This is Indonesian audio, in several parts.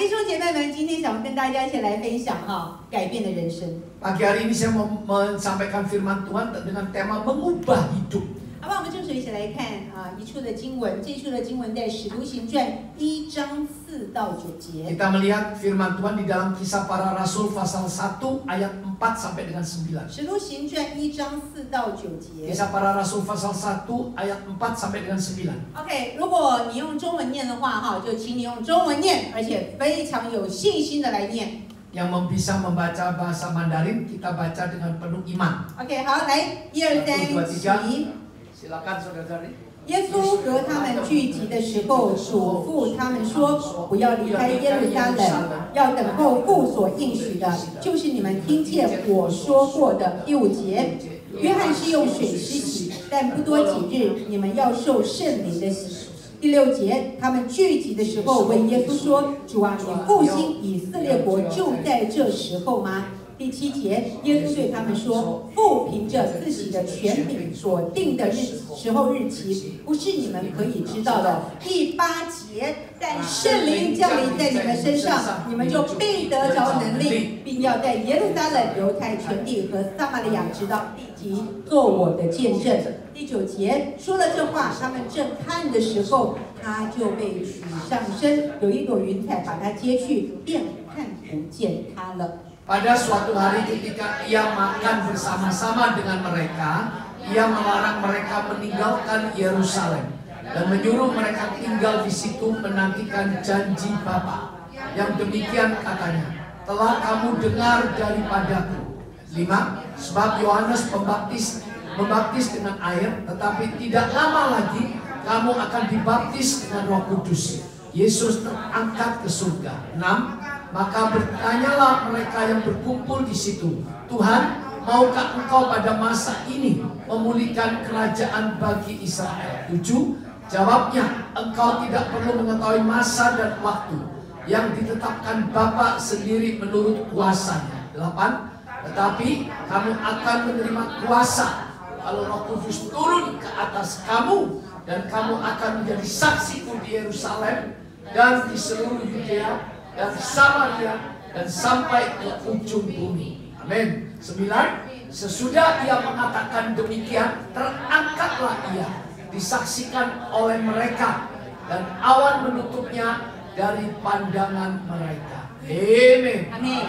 弟兄姐妹们，今天想跟大家一起来分享改变的人生。 Pagi hari ini saya mau menyampaikan firman Tuhan dengan tema mengubah hidup. 好吧，我们就一起来看一处的经文，这处的经文在《使徒行传》1章4到9节。 Kita melihat firman Tuhan di dalam Kisah Para Rasul pasal 1 ayat 4 sampai dengan 9. 使徒行传1章4到9节。 Kisah Para Rasul pasal 1 ayat 4 sampai dengan 9. OK， 如果你用中文念的话就请你用中文念，而且非常有信心的来念。 Yang bisa membaca bahasa Mandarin kita baca dengan penuh iman. OK， 好，来，1、2、3，起。 Silakan saudara-saudari. 耶稣和他们聚集的时候，嘱咐他们说：“不要离开耶路撒冷，要等候父所应许的，就是你们听见我说过的。” 第5节，约翰是用水施洗，但不多几日，你们要受圣灵的洗。 第6节，他们聚集的时候问耶稣说：“主啊，你复兴以色列国就在这时候吗？” 第7节，耶稣对他们说：“父凭着自己的权柄所定的时候日期，不是你们可以知道的。”第8节，但圣灵降临在你们身上，你们就必得着能力，并要在耶路撒冷、犹太全地和撒玛利亚直到地极做我的见证。第9节，说了这话，他们正看的时候，他就被举上升，有一朵云彩把他接去，便看不见他了。 Pada suatu hari ketika ia makan bersama-sama dengan mereka, ia melarang mereka meninggalkan Yerusalem dan menyuruh mereka tinggal di situ menantikan janji Bapa. Yang demikian katanya, telah kamu dengar daripadaku. 5. Sebab Yohanes membaptis dengan air, tetapi tidak lama lagi kamu akan dibaptis dengan Roh Kudus. Yesus terangkat ke surga. 6. Maka bertanyalah mereka yang berkumpul di situ, Tuhan, maukah engkau pada masa ini memulihkan kerajaan bagi Israel? 7. Jawabnya, engkau tidak perlu mengetahui masa dan waktu yang ditetapkan Bapa sendiri menurut kuasanya. 8. Tetapi kamu akan menerima kuasa kalau Roh Kudus turun ke atas kamu, dan kamu akan menjadi saksiku di Yerusalem dan di seluruh Yudea dan Samaria dan sampai ke ujung bumi. Amin. 9. Sesudah ia mengatakan demikian, terangkatlah ia, disaksikan oleh mereka, dan awan menutupnya dari pandangan mereka. Amin. Amin.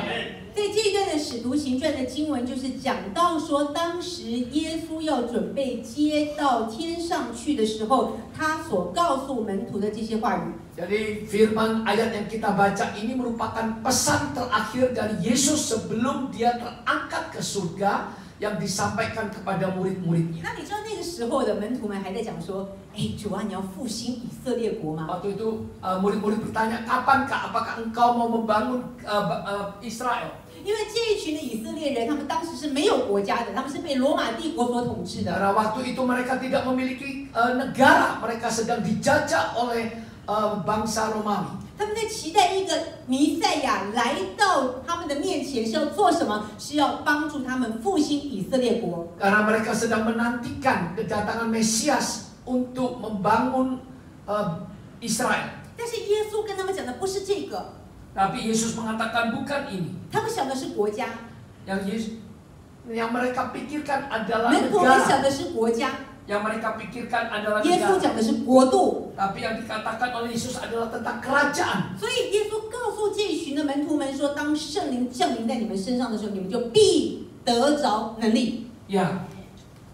在这一段的使徒行传的经文，就是讲到说，当时耶稣要准备接到天上去的时候，他所告诉门徒的这些话语。 Jadi firman ayat yang kita baca ini merupakan pesan terakhir dari Yesus sebelum dia terangkat ke surga yang disampaikan kepada murid-muridnya. 那你知道那个时候的门徒们还在讲说，主啊，你要复兴以色列国吗？ Waktu itu murid-murid bertanya, kapankah? Apakah engkau mau membangun Israel? 因为这一群的以色列人，他们当时是没有国家的，他们是被罗马帝国所统治的。 Karena waktu itu mereka tidak memiliki negara, mereka sedang dijajah oleh bangsa Romawi. 他们在期待一个弥赛亚来到他们的面前，是要做什么？是要帮助他们复兴以色列国。 Karena mereka sedang menantikan kedatangan Mesias untuk membangun Israel. 但是耶稣跟他们讲的不是这个。 Tapi Yesus mengatakan bukan ini. 他们想的是国家， Yang mereka pikirkan adalah 门徒们 negara. 想的是国家， Yang mereka pikirkan adalah 耶稣 negara. 讲的是国度。 Tapi yang dikatakan oleh Yesus adalah tentang kerajaan. 所以耶稣告诉这一群的门徒们说，当圣灵降临在你们身上的时候，你们就必得着能力。 Ya.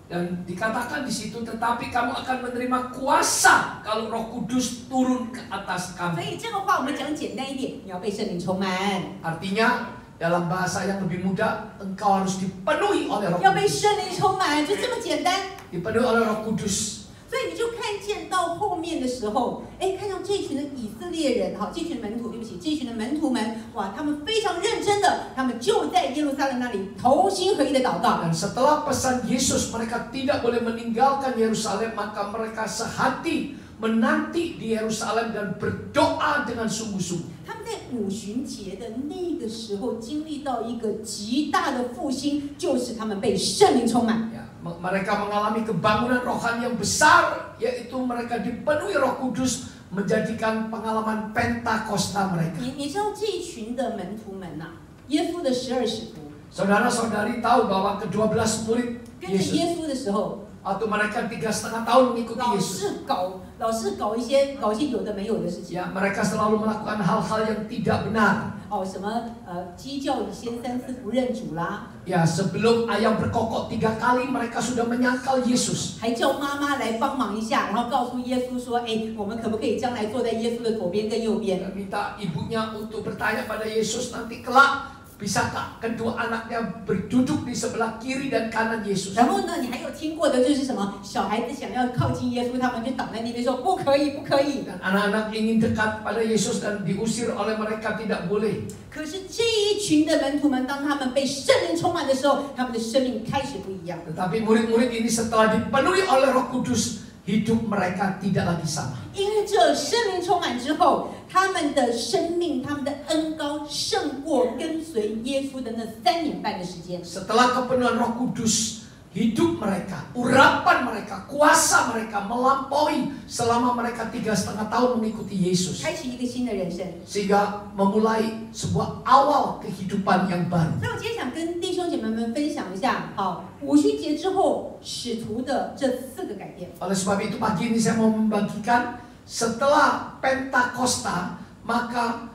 Dan dikatakan di situ, tetapi kamu akan menerima kuasa kalau Roh Kudus turun ke atas 所 kamu. 以这个话我们讲简单一点，你要被圣灵充满， Artinya dalam bahasa yang lebih mudah, engkau harus dipenuhi oleh Roh 要被 Kudus. 圣灵充满，就这么简单。 Dipenuhi oleh Roh Kudus. 所以你就看见到后面的时候，看到这群的以色列人这群门徒，对不起，这群的门徒们，哇，他们非常认真的，他们就在耶路撒冷那里同心合意的祷告。 Dan setelah pesan Yesus mereka tidak boleh meninggalkan Yerusalem, maka mereka sehati menanti di Yerusalem dan berdoa dengan sungguh-sungguh. 他们在五旬节的那个时候经历到一个极大的复兴，就是他们被圣灵充满。 Mereka mengalami kebangunan rohani yang besar, yaitu mereka dipenuhi Roh Kudus menjadikan pengalaman Pentakosta mereka. 你知道这一群的门徒们呐、耶稣的12使徒 Saudara-saudari tahu bahwa ke-12 murid 跟着 Yesus 耶稣的时候， atau mereka 3,5 tahun mengikuti 老 Yesus. 是搞一些有的没有的事情。 Ya, mereka selalu melakukan hal-hal yang tidak benar. 哦，什么鸡叫以先3次不认主啦， Ya, sebelum ayam berkokok 3 kali mereka sudah menyangkal Yesus. 还叫妈妈来帮忙一下，然后告诉耶稣说，哎，我们可不可以将来坐在耶稣的左边跟右边？ Dan minta ibunya untuk bertanya pada Yesus nanti kelak bisakah kedua anaknya berduduk di sebelah kiri dan kanan Yesus. 然后呢，你还有听过的就是什么？小孩子想要靠近耶稣，他们就挡在那边说不可以，不可以。 Dan anak-anak ingin dekat pada Yesus dan diusir oleh mereka tidak boleh. 可是这一群的门徒们，当他们被圣灵充满的时候，他们的生命开始不一样。 Tetapi murid-murid ini setelah dipenuhi oleh Roh Kudus, hidup mereka tidak lagi sama. 因着圣灵充满之后，他们的生命、他们的恩膏胜过跟随耶稣的那3年半的时间。 Setelah kepenuhan Roh Kudus, hidup mereka, urapan mereka, kuasa mereka melampaui selama mereka 3,5 tahun mengikuti Yesus. 开启一个新的人生。 Sehingga memulai sebuah awal kehidupan yang baru. 所以我今天想跟弟兄姐妹们分享一下，好，五旬节之后使徒的这4个改变。 Oleh sebab itu pagi ini saya mau membagikan setelah Pentakosta maka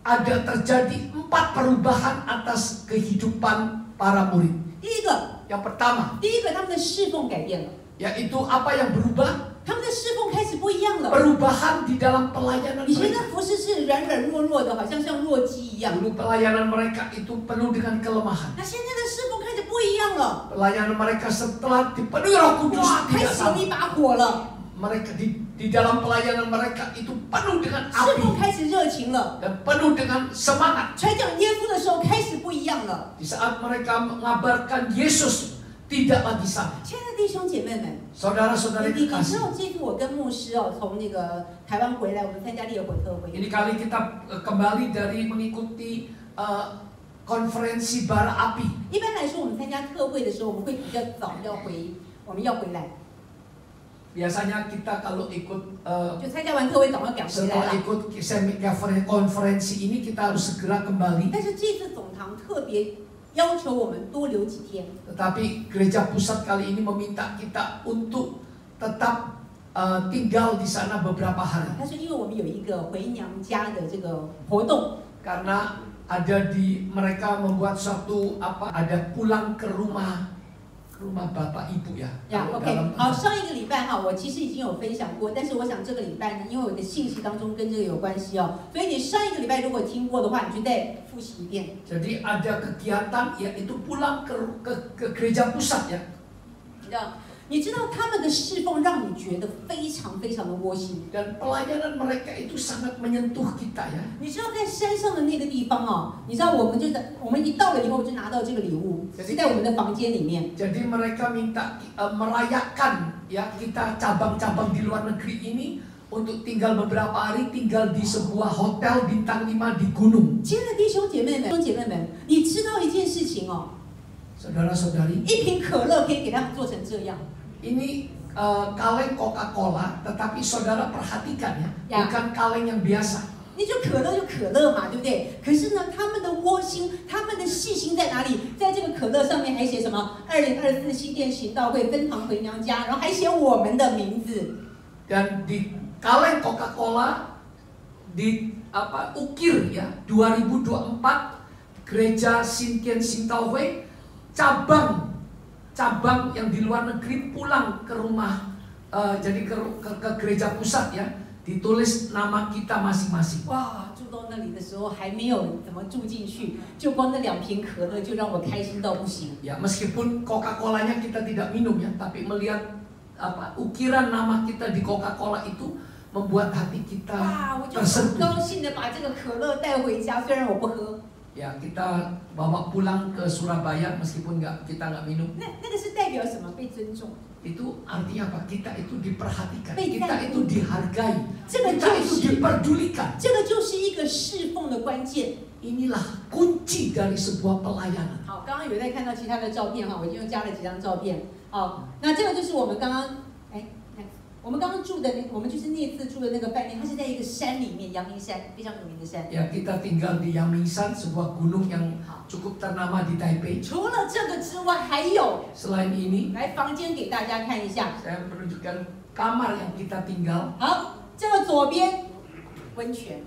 ada terjadi 4 perubahan atas kehidupan para murid. 第一个， Yang pertama 他们的侍奉改变了， yaitu apa yang berubah? 他们的侍奉开始不一样了。 Perubahan di dalam pelayanan 以前 mereka. 的服侍是软弱弱的，好像弱鸡一样。 Dulu pelayanan mereka itu penuh dengan kelemahan. 那现在的侍奉开始不一样了， Pelayanan mereka setelah dipenuhi Roh Kudus 哇，开 tidak 始有 sama. 一把火了， Mereka di dalam pelayanan mereka itu penuh dengan 侍奉 api 开始热情了。 dan penuh dengan semangat. 传讲耶稣的时候开始不一样了。 Di saat mereka mengabarkan Yesus tidak lagi sama. 亲爱的弟兄姐妹们， Saudara-saudari 你知 kekasih, 道这次我跟牧师从那个台湾回来，我们参加烈火特会。 ini kali kita kembali dari mengikuti konferensi bara api. 一般来说，我们参加特会的时候，我们会比较早我们要回来， Biasanya kita kalau ikut 就参加完特会赶快赶回来 setelah 了。 ikut konferensi ini kita harus segera kembali. 但是这次总堂特别要求我们多留几天， Tetapi gereja pusat kali ini meminta kita untuk tetap tinggal di sana beberapa hari. 他说因为我们有一个回娘家的这个活动， Karena ada mereka membuat suatu ada pulang ke rumah bapak ibu ya. 呀 Kalau ，OK， dalam- 好，上一个礼拜哈，我其实已经有分享过，但是我想这个礼拜呢，因为我的信息当中跟这个有关系哦，所以你上一个礼拜如果听过的话，你就再复习一遍。 Jadi ada kegiatan yaitu pulang ke gereja pusat ya. 你知道他们的侍奉让你觉得非常非常的窝心。 Dan pelayanan mereka itu sangat menyentuh kita ya. 你知道在山上的那个地方哦，你知道我们一到了以后就拿到这个礼物，是在我们的房间里面。 Jadi mereka minta merayakan ya kita cabang-cabang di luar negeri ini untuk tinggal beberapa hari tinggal di sebuah hotel bintang 5 di gunung. 亲爱的弟兄姐妹们，你知道一件事情哦， Saudara-saudari, 一瓶可乐可以给他们做成这样。 ini kaleng Coca-Cola, tetapi saudara perhatikan ya, Ya. bukan kaleng yang biasa. 你就可乐嘛，对不对？可是呢，他们的窝心，他们的细心在哪里？在这个可乐上面还写什么？2024新店行道会分堂回娘家，然后还写我们的名字。 Dan di kaleng Coca-Cola ukir ya 2024 Gereja Sintien Sintauwe cabang yang di luar negeri pulang ke rumah jadi ke gereja pusat ya, ditulis nama kita masing-masing. 哇，住到那里的时候还没有怎么住进去，就光那2瓶可乐就让我开心到不行。 Ya, meskipun Coca-Colanya kita tidak minum ya, tapi melihat ukiran nama kita di Coca-Cola itu membuat hati kita 哇，我就很 tersentuh. 高兴的把这个可乐带回家，虽然我不喝。 Ya, kita bawa pulang ke Surabaya meskipun kita nggak minum. 那个是代表什么？被尊重。 Itu artinya apa? Kita itu diperhatikan, Baik, kita baik. itu dihargai, 这个 kita 就 itu 是 diperdulikan. 这个就是一个侍奉的关键。 Inilah kunci dari sebuah pelayanan. 好，刚刚有在看到其他的照片哈，我已经又加了几张照片。好，那这个就是我们刚刚我们刚刚住的我们就是那次住的那个饭店，它是在一个山里面，阳明山非常有名的山。Ya, kita tinggal di Yangmingshan, sebuah gunung yang cukup ternama di Taipei. 除了这个之外，还有 Selain ini, 来房间给大家看一下。 saya menunjukkan kamar yang kita tinggal. 好，这个左边温泉。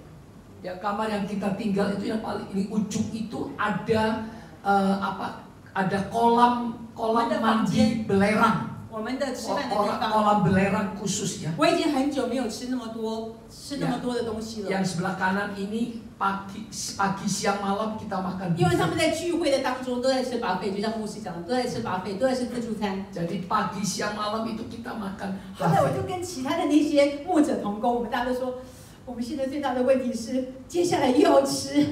Ya, kamar yang kita tinggal itu yang paling ini ujung itu ada ada kolam mandi belerang. 我们的吃饭的地方， kolam belerang khusus ya. 我已经很久没有吃那么多的东西了。 Yang sebelah kanan ini pagi siang malam kita makan. 因为他们在聚会的当中都在吃buffet，就像牧师讲的，都在吃buffet，都在吃自助餐。 Jadi pagi siang malam itu kita makan. 后来我就跟其他的那些牧者同工，我们大家都说，我们现在最大的问题是，接下来又要吃。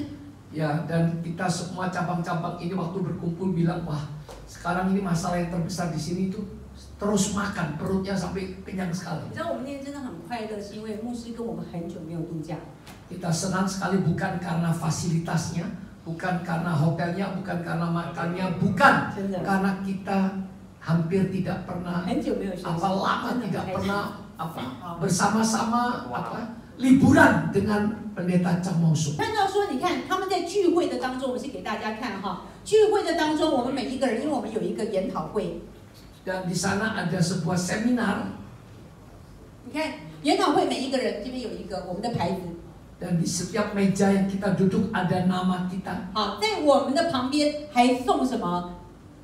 Ya, dan kita semua cabang-cabang ini waktu berkumpul bilang, wah, sekarang ini masalah yang terbesar di sini itu terus makan, perutnya sampai kenyang sekali. 你知道我们那天真的很快乐，是因为牧师跟我们很久没有度假。 Kita senang sekali bukan karena fasilitasnya, bukan karena hotelnya, bukan karena makannya, bukan karena kita hampir tidak pernah, 很久没有休息， lama tidak pernah bersama-sama liburan dengan pendeta Chang Mausuk. 看到说，你看他们在聚会的当中，我们是给大家看哈，聚会的当中，我们每一个人，因为我们有一个研讨会。 Dan di sana ada sebuah seminar. 你看研讨会每一个人这边有一个我们的牌子。 Dan di setiap meja yang kita duduk ada nama kita. 好，在我们的旁边还送什么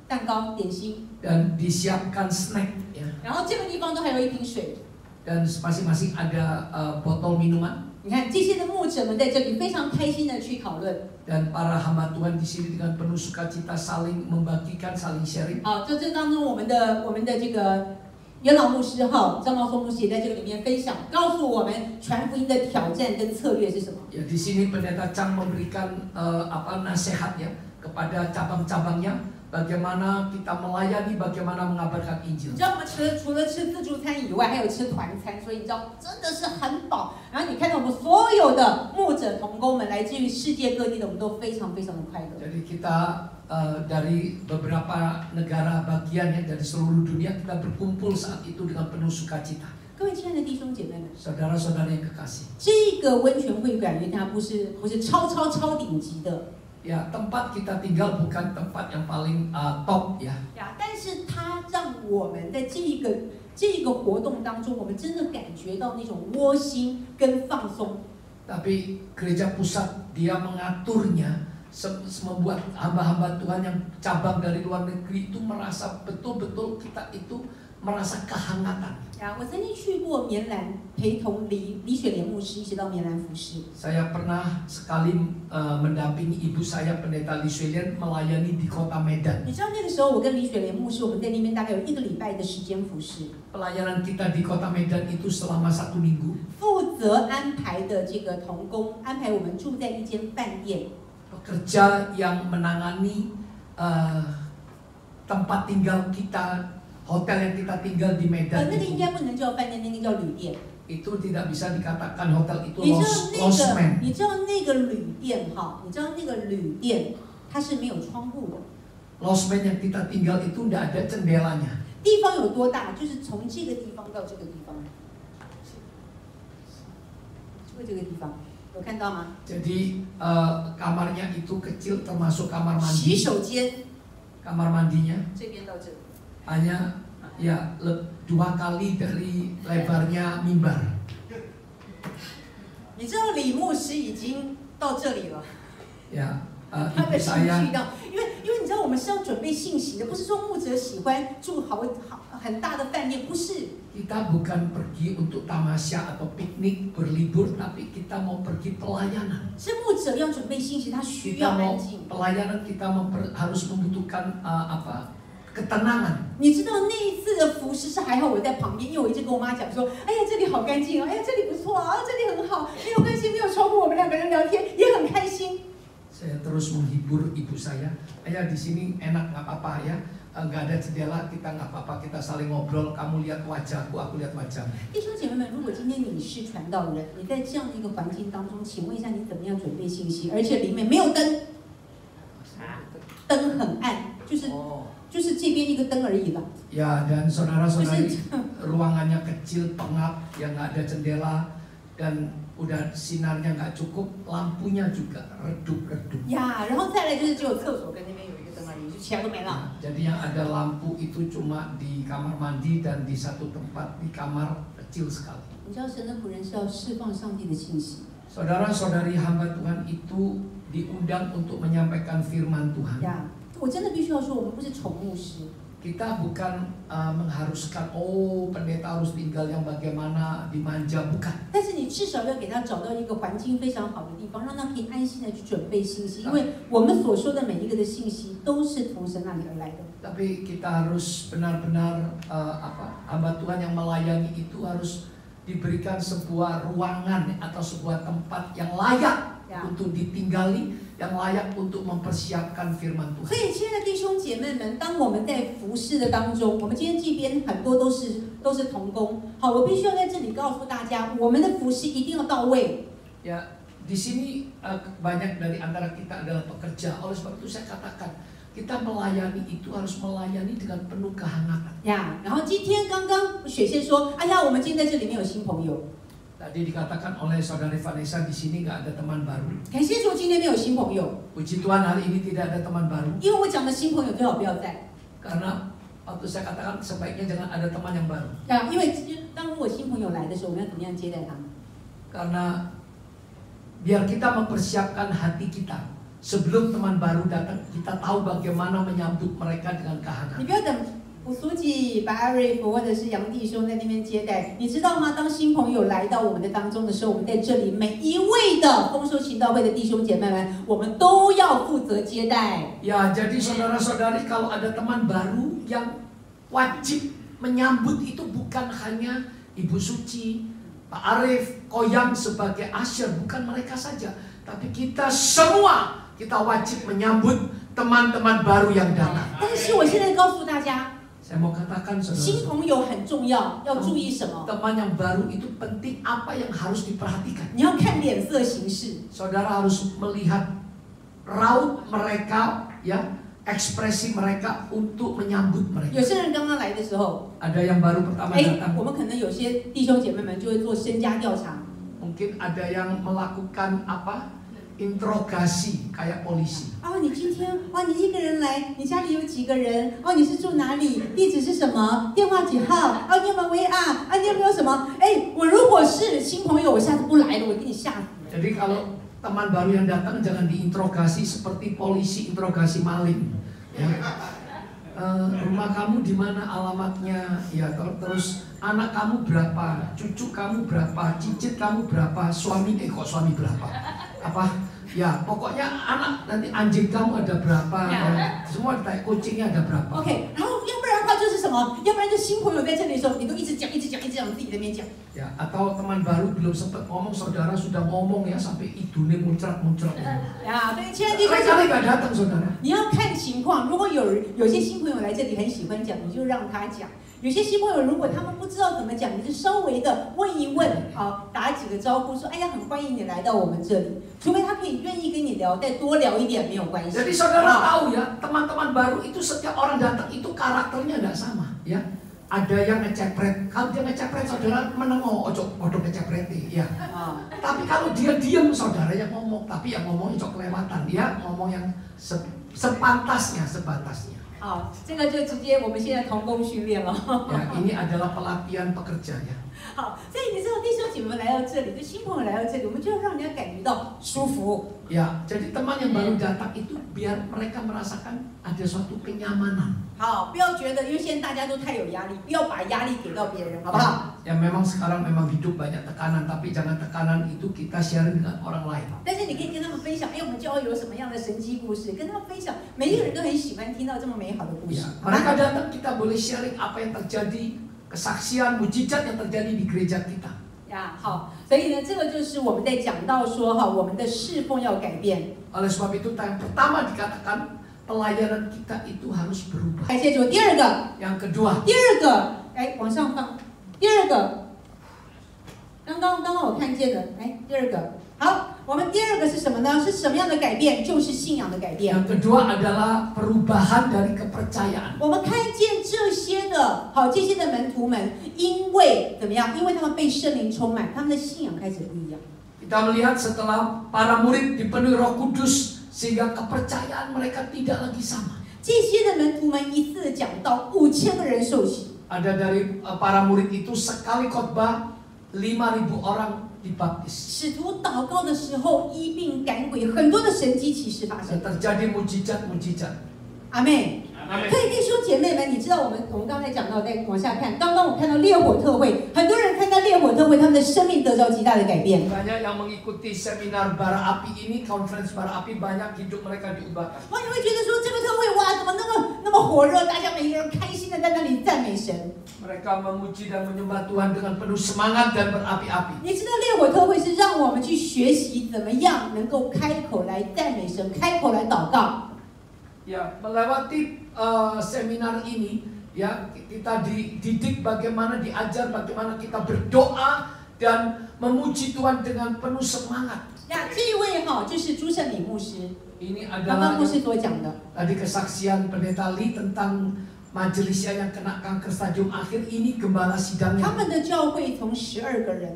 蛋糕、点心。 Dan disiapkan snack ya. 然后这个地方都还有一瓶水。 Dan masing-masing ada botol minuman. 你看这些的牧者们在这里非常开心的去讨论。 Dan para hamba Tuhan di sini dengan penuh sukacita saling membagikan, saling sharing. 好，在这当中我们的这个元老牧师哈张茂松牧师也在这个里面分享，告诉我们传福音的挑战跟策略是什么。 Ya, di sini pendeta Chang memberikan nasihat ya kepada cabang-cabangnya. Bagaimana kita melayani, bagaimana mengabarkan Injil. 你知道我们除了吃自助餐以外，还有吃团餐，所以你知道真的是很饱。然后你看到我们所有的牧者同工们来自于世界各地的，我们都非常非常的快乐。 Jadi kita dari beberapa negara bagian ya dari seluruh dunia kita berkumpul saat itu dengan penuh sukacita. 各位亲爱的弟兄姐妹们， Saudara-saudara yang kekasih. 这个温泉会馆，因为它不是超顶级的。 Ya, tempat kita tinggal bukan tempat yang paling top ya. 呀，但是它让我们在这个活动当中，我们真的感觉到那种窝心跟放松。 Tapi gereja pusat dia mengaturnya membuat hamba-hamba Tuhan yang cabang dari luar negeri itu merasa betul-betul kita itu merasa kehangatan. 呀，我曾经去过棉兰，陪同李雪莲牧师一起到棉兰服侍。 Saya pernah sekali mendampingi ibu saya pendeta Li Shuilian melayani di kota Medan. 你知道那个时候我跟李雪莲牧师，我们在那边大概有1个礼拜的时间服侍。 Pelayanan kita di kota Medan itu selama 1 minggu. 负责安排的这个同工安排我们住在一间饭店。 Pekerja yang menangani tempat tinggal kita, hotel yang kita tinggal di Medan 那个应 itu, 该不能叫饭店，那个叫旅店。 itu tidak bisa dikatakan hotel itu 你知道那个旅店哈？你知道那个旅店它是没有窗户的。 Losmen yang kita tinggal itu tidak ada jendelanya. 地方有多大？就是从这个地方到这个地方，就这个地方，有看到吗？ Jadi kamarnya itu kecil termasuk kamar 洗 mandi. 手间 Kamar mandinya 这边到这里。 hanya ya 2 kali dari lebarnya mimbar. 你知道李牧师已经到这里了。 Ya, 他 ibu 的兴 saya 趣到，因为你知道我们是要准备信息的，不是说牧者喜欢住很大的饭店，不是。 kita bukan pergi untuk tamasya atau piknik berlibur, tapi kita mau pergi pelayanan. 是牧者要准备信息，他需要 Kita 安 mau 静。 pelayanan, kita harus membutuhkan ketenangan. 你知道那一次的服侍是还好我在旁边，因为我一直跟我妈讲说，哎呀这里好干净哦，哎呀这里不错啊，这里很好，没有关系，没有窗户，我们2个人聊天也很开心。 Saya terus menghibur ibu saya. Ayah di sini enak nggak apa-apa ya, nggak ada jendela, kita nggak apa-apa, kita saling ngobrol. Kamu lihat wajahku, aku lihat wajahmu. 弟兄姐妹们，如果今天你是传道人，你在这样的一个环境当中，请问一下你怎么样准备信息？而且里面没有灯，灯很暗，就是这边一个灯而已了。 Ya, dan saudara-saudari, ruangannya kecil, pengap, yang nggak ada jendela, dan udah sinarnya nggak cukup, lampunya juga redup-redup. 呀，然后再来就是只有厕所跟那边有一个灯而已，就其他都没了。 Jadi yang ada lampu itu cuma di kamar mandi dan di satu tempat di kamar kecil sekali. 你知道神的仆人是要释放上帝的信息。 Saudara-saudari hamba Tuhan itu diundang untuk menyampaikan firman Tuhan. 呀，我真的必须要说，我们不是宠牧师。 Kita bukan mengharuskan pendeta harus tinggal yang bagaimana dimanja, bukan. 但是你至少要给他找到一个环境非常好的地方，让他可以安心的去准备信息，因为我们所说的每一个的信息都是从神那里而来的。 Tapi kita harus benar-benar hamba Tuhan yang melayani itu harus diberikan sebuah ruangan atau sebuah tempat yang layak untuk ditinggali, yang layak untuk mempersiapkan firman 所 Tuhan. 以，亲爱的弟兄姐妹们，当我们在服侍的当中，我们今天这边很多都是同工。好，我必须要在这里告诉大家，我们的服侍一定要到位。 Ya, di sini banyak dari antara kita adalah pekerja. Oleh sebab itu saya katakan, kita melayani itu harus melayani dengan penuh kehangatan. 呀，然后今天刚刚雪线说，哎呀，我们今天在这里面有新朋友。 Tadi dikatakan oleh saudari Vanessa di sini nggak ada teman baru. 感谢主，今天没有新朋友， Puji Tuhan hari ini tidak ada teman baru. 因为我讲的新朋友最好不要在。 Karena waktu saya katakan sebaiknya jangan ada teman yang baru. 呀，因为当如果新朋友来的时候，我们要怎么样接待他们？ Karena biar kita mempersiapkan hati kita sebelum teman baru datang, kita tahu bagaimana menyambut mereka dengan 你 kehangatan. 不要等我书记把阿瑞夫或者是杨弟兄在那边接待，你知道吗？当新朋友来到我们的当中的时候，我们在这里每一位的丰收行道会的弟兄姐妹们，我们都要负责接待。 Ya, jadi saudara-saudari kalau ada teman baru yang wajib menyambut itu bukan hanya Ibu Suci, Pak Arif, Koyang sebagai asyir, bukan mereka saja, tapi kita semua kita wajib menyambut teman-teman baru yang datang. 但是我现在告诉大家， Saya mau katakan 新 saudara, 朋友很重要，要注意什么？ teman yang baru itu penting, apa yang harus diperhatikan. 你要看脸色行事。 Saudara harus melihat raut mereka, ya, ekspresi mereka untuk menyambut 有 mereka. 些人刚刚来的时候， Ada yang baru pertama 哎， datang, 我们可能有些弟兄姐妹们就会做身家调查。 mungkin ada yang melakukan interogasi kayak polisi. 哦，你今天哦，你一个人来，你家里有几个人？哦，你是住哪里？地址是什么？电话几号？哦，你有没有WA？啊，你有没有什么？哎，我如果是新朋友，我下次不来了，我给你吓死了。 Jadi kalau teman baru yang datang jangan diinterogasi seperti polisi interogasi maling. Ya. Rumah kamu di mana, alamatnya, ya, terus anak kamu berapa, cucu kamu berapa, cicit kamu berapa, suami berapa, ya, pokoknya anak nanti anjing kamu ada berapa, ya, semua ditanya, kucingnya ada berapa. OK， 然后要不然的话就是什么？要不然就新朋友在这里的时候，你都一直讲，自己在那边讲。 Ya, atau teman baru belum sempat ngomong, saudara sudah ngomong ya sampai hidungnya muncrat-muncrat. 呀，对，亲爱的弟兄姐妹。 Kali-kali nggak datang saudara. 你要看情况，如果有些新朋友来这里很喜欢讲，你就让他讲；有些新朋友如果他们不知道怎么讲，你就稍微的问一问，好，打几个招呼，说哎呀，很欢迎你来到我们这里。除非他可以愿意跟你聊，再多聊一点没有关系。 Jadi saudara tahu ya, teman-teman baru itu setiap orang datang itu karakternya tidak sama, ya. Ada yang ngecepret, kalau dia ngecepret saudara menengok, ojo ngecepret, ya. Tapi kalau dia diam saudara yang ngomong, tapi yang ngomong ojo kelewatan, dia ngomong yang sepantasnya, sebatasnya. 好，这个就直接我们现在同工训练了。 Ya, ini adalah pelatihan pekerja ya. 好，所以你知道弟兄姐妹来到这里，就新朋友来到这里，我们就要让人家感觉到舒服。 Ya, jadi teman yang baru datang itu biar mereka merasakan ada suatu kenyamanan. 好，不要觉得因为现在大家都太有压力，不要把压力给到别人，好不好？ Ya, memang sekarang memang hidup banyak tekanan, tapi jangan tekanan itu kita sharing dengan orang lain. 但是你可以跟他们分享，哎，我们教会有什么样的神迹故事，跟他们分享。每一个人都很喜欢听到这么美好的故事。 Ya, mereka datang kita boleh sharing apa yang terjadi, kesaksian, mujizat yang terjadi di gereja kita. 呀，好，所以呢，这个就是我们在讲到说哈，我们的侍奉要改变。 Oleh sebab itu yang pertama dikatakan pelayanan kita itu harus berubah. 感谢主。第二个， Yang kedua, 第二个，哎，往上放。第二个，刚刚我看见了，第二个，好，我们第二个是什么呢？是什么样的改变？就是信仰的改变。 Yang kedua adalah perubahan dari kepercayaan. 我们看见这些的门徒们，因为怎么样？因为他们被圣灵充满，他们的信仰开始不一样。 Kita melihat setelah para murid dipenuhi Roh Kudus, sehingga kepercayaan mereka tidak lagi sama. 这些的门徒们一次讲到5000个人受洗。 Ada dari para murid itu sekali khotbah 5.000 orang dibaptis. 使徒祷告的时候医病赶鬼，很多的神迹奇事发生。 Terjadi mujizat-mujizat. 阿妹。 所以弟兄姐妹们，你知道我们刚才讲到，再往下看，刚刚我看到烈火特会，很多人看到烈火特会，他们的生命得到极大的改变。 Banyak yang mengikuti seminar bara api ini, conference bara api, banyak hidup mereka diubahkan. 哇，你会觉得说这个特会哇，怎么那么火热，大家每个人开心的在那里赞美神。 Mereka memuji dan menyembah Tuhan dengan penuh semangat dan berapi-api. 你知道烈火特会是让我们去学习怎么样能够开口来赞美神，开口来祷告。 Ya, melewati seminar ini, ya kita dididik bagaimana, diajar bagaimana kita berdoa dan memuji Tuhan dengan penuh semangat. 那这一位就是朱胜敏牧师， Ini 刚刚 adalah 牧师所讲的。 tadi kesaksian Pendeta Lee tentang majelisnya yang kena kanker stadium akhir. Ini gembala 他 sidangnya. 们的教会从12个人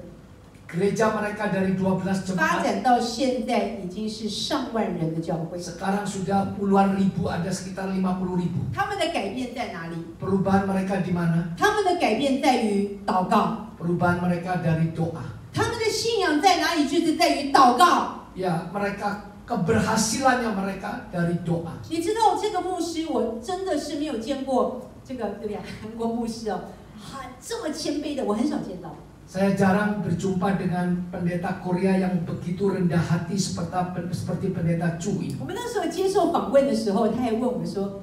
Gereja mereka dari 12 发 jemaat. 展到现在已经是上万人的教会。 Sekarang sudah puluhan ribu, ada sekitar 50.000. 他们的改变在哪里？ Perubahan mereka di mana? 他们的改变在于祷告。 Perubahan mereka dari doa. 他们的信仰在哪里？就是在于祷告。 Ya, mereka keberhasilannya mereka dari doa. 你知道这个牧师，我真的是没有见过这个对不对？韩国牧师这么谦卑的，我很少见到。 Saya jarang berjumpa dengan pendeta Korea yang begitu rendah hati seperti pendeta Chu ini. 我们那时候接受访问的时候，他还问我们说：“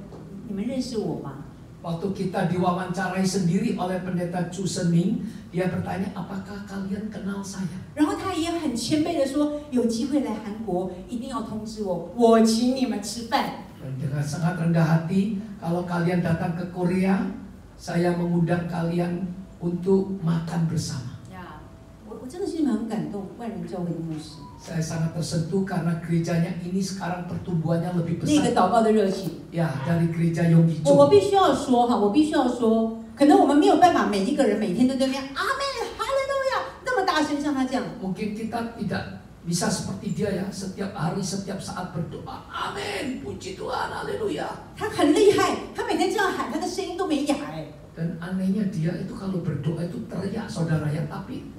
你们认识我吗？” Waktu kita diwawancarai sendiri oleh pendeta Chu Sening, dia bertanya, apakah kalian kenal saya? 然后他也很谦卑的说：“有机会来韩国，一定要通知我，我请你们吃饭。” Dan dengan sangat rendah hati, kalau kalian datang ke Korea, saya mengundang kalian untuk makan bersama. 我真的是很感动，万人教会的牧师。 Saya sangat tersentuh karena gerejanya ini sekarang pertumbuhannya lebih 那个 besar. 祷告的热情， Ya, dari gereja Yonggi 我 Chu. 必须要说我必须要说，可能我们没有办法每一个人每天都在那边阿门哈利路亚那么大声像他这样。 Mungkin kita tidak bisa seperti dia ya, setiap hari, setiap saat berdoa. Amin, puji Tuhan, haleluya. 他很厉害，他每天这样喊，他的声音都没哑Dan anehnya dia itu kalau berdoa itu teriak saudara ya, tapi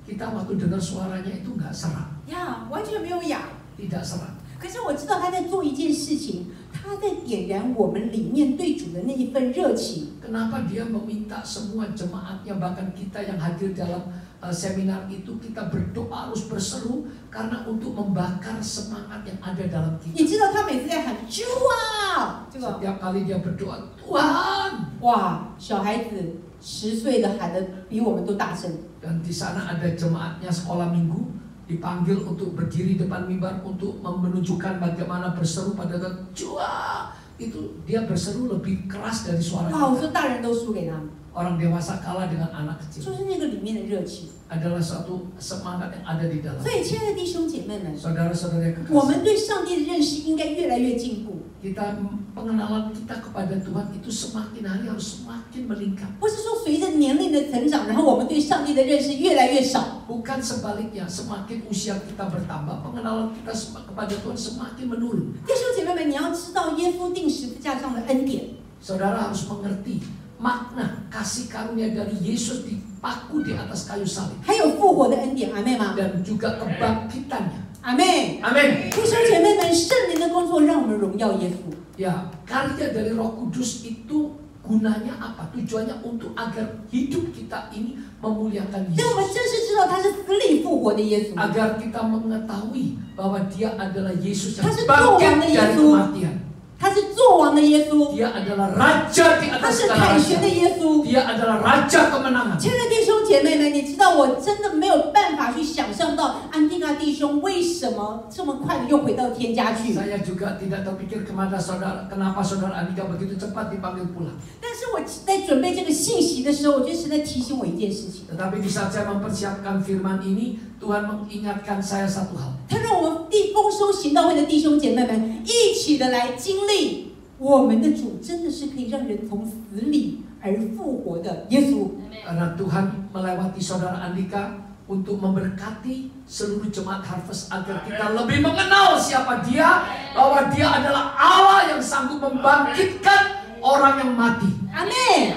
kita waktu dengar suaranya itu nggak serak, 呀，完全没有哑。 tidak serak. 可是我知道他在做一件事情，他在点燃我们里面对主的那一份热情。 Kenapa dia meminta semua jemaatnya, bahkan kita yang hadir dalam seminar itu, kita berdoa harus berseru karena untuk membakar semangat yang ada dalam 你 kita. 知道他每次在喊主啊，这个 Setiap kali dia berdoa, Tuhan. 哇，小孩子10岁的喊的比我们都大声。 Dan di sana ada jemaatnya sekolah minggu dipanggil untuk berdiri depan mimbar untuk menunjukkan bagaimana berseru pada Tuhan. Itu dia berseru lebih keras dari suara 哇，我 kita. 说大人都输给他们， Orang dewasa kalah dengan anak 就 kecil. 是那个里面的热情。 Adalah suatu semangat yang ada di dalam. 所以，亲爱的弟兄姐妹们， Saudara-saudara yang 我 kekasih, 们对上帝的认识应该越来越进步， kita pengenalan kita kepada Tuhan itu semakin hari harus semakin meningkat. 不是说随着年龄的成长，然后我们对上帝的认识越来越少。 Bukan sebaliknya, semakin usia kita bertambah, pengenalan kita kepada Tuhan semakin menurun. 弟兄姐妹们，你要知道耶稣定十字架上的恩典， Saudara harus mengerti makna kasih karunia dari Yesus dipaku di atas kayu salib 还有复活的恩典，阿妹吗？ dan juga kebangkitannya. 阿妹， Amin. 弟兄姐妹们，圣灵的工作让我们荣耀耶稣。 Ya, karya dari Roh Kudus itu gunanya apa? Tujuannya untuk agar hidup kita ini memuliakan 所以我们 Yesus. 正式知道他是死里复活的耶稣， Agar kita mengetahui bahwa Dia adalah Yesus yang Kasih bangkit Tuhan dari Yesus. kematian. 他是作王的耶稣， Dia adalah Raja di 他 atas 是 segala 凯旋的 raja. 耶稣。 Dia adalah Raja kemenangan. 亲爱的弟兄姐妹们，你知道我真的没有办法去想象到安提阿弟兄为什么这么快的又回到天家去。 Saya juga tidak terpikir kenapa saudara Andika begitu cepat dipanggil pulang. 但是我在准备这个信息的时候，我觉得神在提醒我一件事情。 Tetapi di saat saya mempersiapkan firman ini, Tuhan mengingatkan saya satu hal. 他让我们丰收行道会的弟兄姐妹们一起的来经历，我们的主真的是可以让人从死里而复活的耶稣。 Karena Tuhan melewati saudara Andika untuk memberkati seluruh jemaat Harvest agar kita lebih mengenal siapa Dia, bahwa Dia adalah Allah yang sanggup membangkitkan orang yang mati. 阿妹。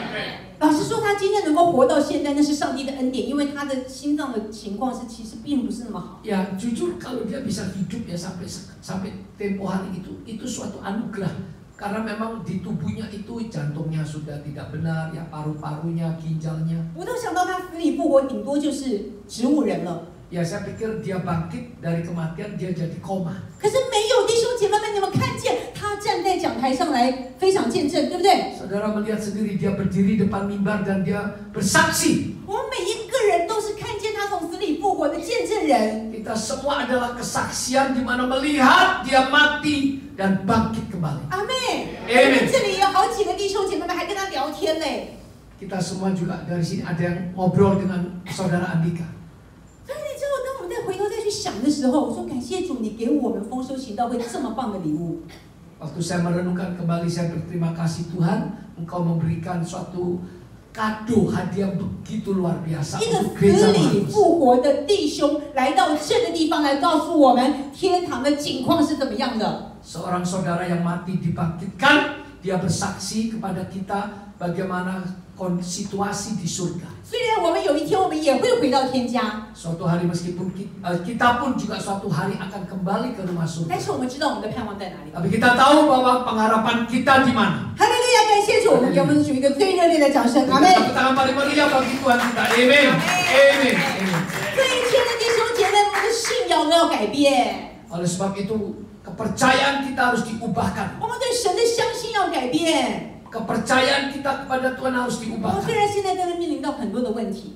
老实说，他今天能够活到现在，那是上帝的恩典，因为他的心脏的情况是其实并不是那么好。 Ya jujur kalau dia bisa hidup ya sampai tempo hari itu suatu anugerah. Karena memang di tubuhnya itu jantungnya sudah tidak benar, ya paru-parunya, ginjalnya. 我都想到他死里复活，顶多就是植物人了。 Ya saya pikir dia bangkit dari kematian, dia jadi koma. 可是没有弟兄姐妹们，你们看见他站在讲台上来非常见证，对不对？ Saudara melihat sendiri dia berdiri depan mimbar dan dia bersaksi. 我们每一个人都是看见他从死里复活的见证人。 Kita semua adalah kesaksian di mana melihat dia mati dan bangkit kembali. 阿妹， Amen. 这里有好几个弟兄姐妹们还跟他聊天嘞。 Kita semua juga dari sini ada yang ngobrol dengan saudara Andika. 所以你知道，当我们再回头再去想的时候，我说感谢主，你给我们丰收行道会这么棒的礼物。 Waktu saya merenungkan kembali, saya berterima kasih Tuhan, Engkau memberikan suatu kado hadiah begitu luar biasa 一个 untuk gereja 死里 Markus. 复活的弟兄来到这个地方来告诉我们天堂的景况是怎么样的。 Seorang saudara yang mati dibangkitkan, dia bersaksi kepada kita bagaimana situasi di surga. 虽然我们有一天我们也会回到天家， Suatu hari meskipun kita pun juga suatu hari akan kembali ke rumah 但 surga. 是我们知道我们的盼望在哪里。 Tapi kita tahu bahwa pengharapan kita di mana. 哈利路亚！感谢主，我们给我们的主一个最热烈的掌声，阿门。 Tepuk tangan paling meriah bagi Tuhan kita. Amin. Amin. Amin. 这一天的弟兄姐妹，我们的信仰要改变， Oleh sebab itu kepercayaan kita harus diubahkan. 我们对神的相信要改变。 Kepercayaan kita kepada Tuhan harus 我们 diubahkan. 虽然现在在面临到很多的问题，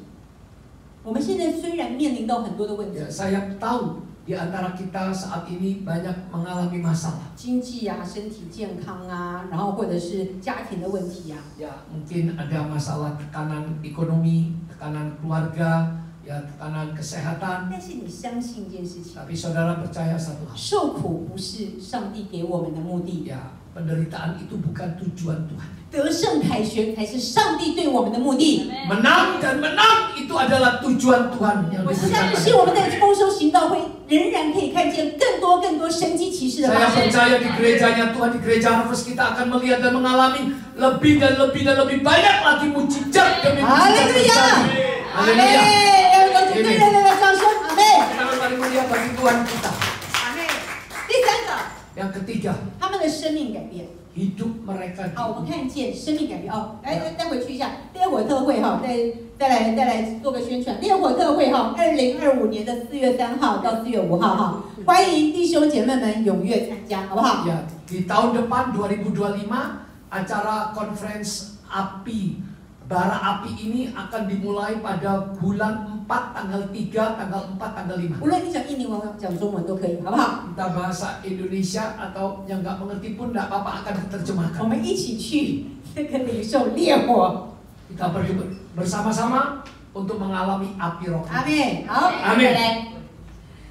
我们现在虽然面临到很多的问题， Ya, saya tahu di antara kita saat ini banyak mengalami masalah. 经济啊、身体健康啊，然后或者是家庭的问题啊。 Ya, mungkin ada masalah tekanan ekonomi, tekanan keluarga, ya tekanan kesehatan. 但是你相信一件事情， Tapi saudara percaya satu hal. 受苦不是上帝给我们的目的， Ya, penderitaan itu bukan tujuan Tuhan. 得胜凯旋才是上帝对我们的目的。 Menang dan menang itu adalah tujuan Tuhan yang 我 diberikan 相信 pada 我们 kita. 在丰收行道会仍然可以看见更多神迹奇事的 Saya 发生。 percaya di gerejanya Tuhan, di gereja Harvest kita akan melihat dan mengalami lebih dan lebih banyak lagi mujizat demi mujizat 哈利路亚！ terjadi. 阿门！ Haleluya. 要有最热烈的掌声，阿门！ Tangan paling mulia bagi Tuhan kita. 阿门！第三个， Yang ketiga, 他们的生命改变。 hidup mereka 好，我们 diubah. 看见生命改变哦。来，再回去一下烈火特会哈，再来做个宣传。烈火特会哈，2025年的4月3号到4月5号哈，欢迎弟兄姐妹们踊跃参加，好不好？ Ya, di tahun depan 2025 acara conference api bara api ini akan dimulai pada bulan 4 tanggal 3, tanggal 4, tanggal 5. 无论你讲印尼文、讲中文都可以，好不好？ Entah bahasa Indonesia atau yang nggak mengerti pun nggak apa-apa akan 我 diterjemahkan. 们一起去这个领受烈火， Kita pergi bersama-sama untuk mengalami api roh. 阿妹，好， Amin.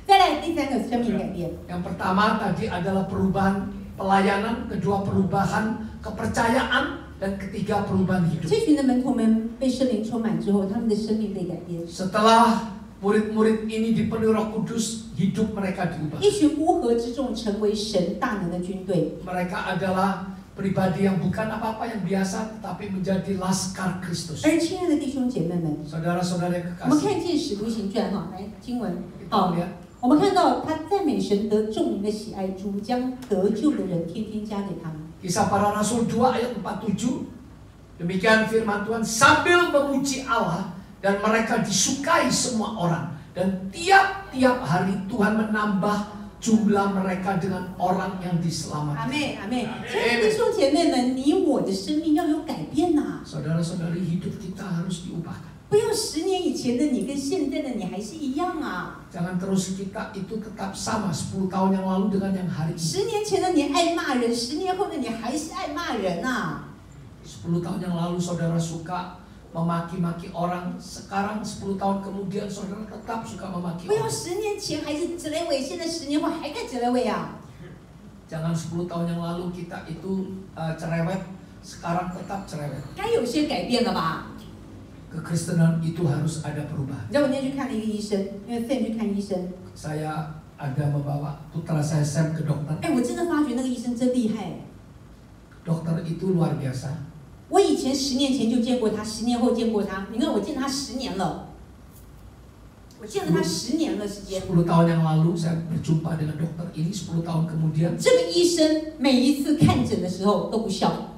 再来第三个生命改变。 Yang pertama tadi adalah perubahan pelayanan, kedua perubahan kepercayaan, dan ketiga perubahan hidup. 这群的门徒们被圣灵充满之后，他们的生命被改变。 Setelah murid-murid ini dipenuhi Roh Kudus, hidup mereka diubah. 一群乌合之众成为神大能的军队。 Mereka adalah pribadi yang bukan apa-apa yang biasa, tetapi menjadi laskar Kristus. 而亲爱的弟兄姐妹们， Saudara-saudara yang 我们 kekasih, 看见《使徒行传》哈，来经文， kita 好， lihat 我们看到他赞美神得众民的喜爱，主将得救的人天天加给他们。 Kisah Para Rasul 2 ayat 47. Demikian firman Tuhan, sambil memuji Allah dan mereka disukai semua orang, dan tiap-tiap hari Tuhan menambah jumlah mereka dengan orang yang 阿 diselamatkan. 妹，阿妹，亲爱的弟兄姐妹们，你我的生命要有改变呐、 Saudara-saudari, hidup kita harus diubahkan. 不要10年以前的你跟现在的你还是一样啊。 Jangan terus kita itu tetap sama 10 tahun yang lalu dengan yang hari ini. 10年前的你爱骂人，10年后的你还是爱骂人啊。 10 tahun yang lalu saudara suka memaki-maki orang, sekarang 10 tahun kemudian saudara tetap suka memaki 不要orang. 10年前还是折雷尾，现在10年后还该折雷尾啊。 Jangan 10 tahun yang lalu kita itu cerewet, sekarang tetap cerewet. 该有些改变了吧？ Kekristenan itu harus ada perubahan. 你知道我那天去看了一个医生，因为 Sam 去看医生， Saya ada membawa putra saya Sam ke dokter. 哎，我真的发觉那个医生真厉害。 Dokter itu luar biasa. 我以前10年前就见过他，10年后见过他。你看我见他10年了，我见了他10年了时间。 10 tahun yang lalu saya berjumpa dengan dokter ini, 10 tahun kemudian 这个医生每一次看诊的时候都不笑。